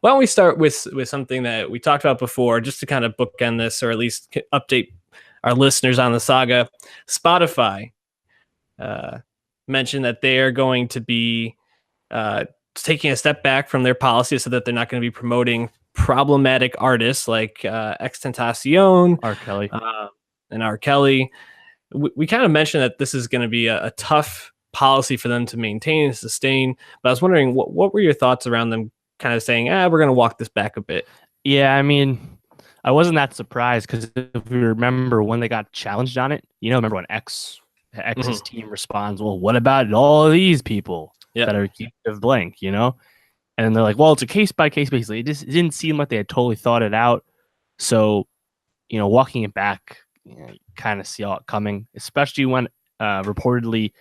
Why don't we start with something that we talked about before, just to kind of bookend this, or at least update our listeners on the saga. Spotify mentioned that they are going to be taking a step back from their policy, so that they're not going to be promoting problematic artists like XXXTentacion, R. Kelly. And R. Kelly. We kind of mentioned that this is going to be a tough policy for them to maintain and sustain. But I was wondering, what were your thoughts around them kind of saying, we're going to walk this back a bit? Yeah, I mean, I wasn't that surprised because if you remember when they got challenged on it, remember when X's team responds, well, what about all of these people that are of blank, And then they're like, well, it's a case-by-case basis. It didn't seem like they had totally thought it out. So, walking it back, you kind of see all it coming, especially when reportedly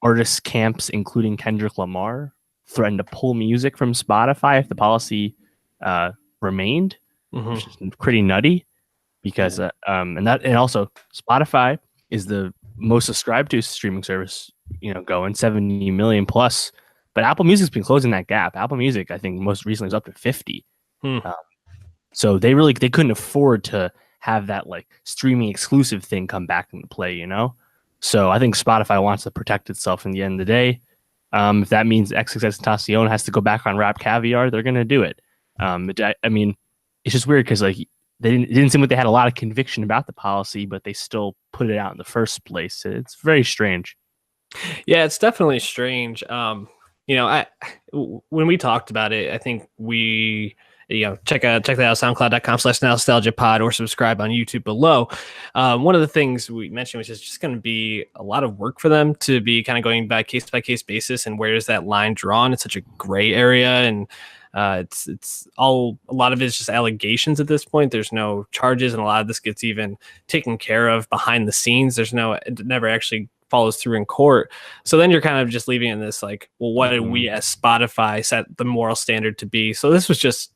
artist camps, including Kendrick Lamar, threatened to pull music from Spotify if the policy remained, which is pretty nutty because and also Spotify is the most subscribed to streaming service, going 70 million plus, but Apple Music's been closing that gap. Apple Music, I think most recently was up to 50. So they couldn't afford to have that like streaming exclusive thing come back into play, So I think Spotify wants to protect itself in the end of the day. If that means XXXTentacion has to go back on Rap Caviar, they're going to do it. I mean, it's just weird because like it didn't seem like they had a lot of conviction about the policy, but they still put it out in the first place. It's very strange. Yeah, it's definitely strange. When we talked about it, I think we check that out, soundcloud.com/nostalgiapod, or subscribe on YouTube below. One of the things we mentioned was just going to be a lot of work for them to be kind of going by case basis, and where is that line drawn? It's such a gray area, and it's all, a lot of it is just allegations at this point. There's no charges, and a lot of this gets even taken care of behind the scenes. It never actually follows through in court. So then you're kind of just leaving in this like, well, what did we as Spotify set the moral standard to be? So this was just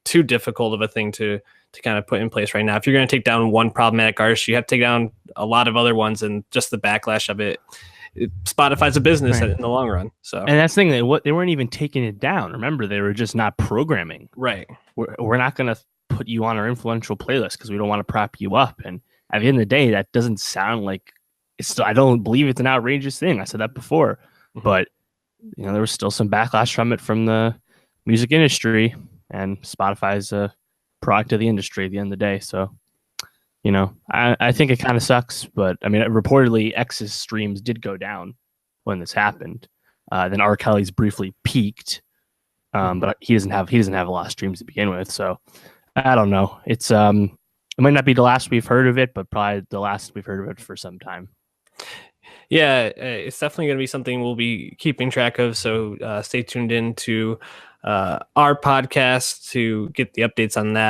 too difficult of a thing to kind of put in place right now. If you're going to take down one problematic artist, you have to take down a lot of other ones, and just the backlash of it. Spotify's a business in the long run. So, and that's the thing, they weren't even taking it down. Remember, they were just not programming. Right. We're not going to put you on our influential playlist because we don't want to prop you up. And at the end of the day, that doesn't sound like I don't believe it's an outrageous thing. I said that before, but there was still some backlash from it from the music industry, and Spotify's a product of the industry at the end of the day. So, I think it kind of sucks, but I mean, reportedly X's streams did go down when this happened. Then R. Kelly's briefly peaked, but he doesn't have a lot of streams to begin with. So I don't know. It might not be the last we've heard of it, but probably the last we've heard of it for some time. Yeah, it's definitely going to be something we'll be keeping track of. So stay tuned in to our podcast to get the updates on that.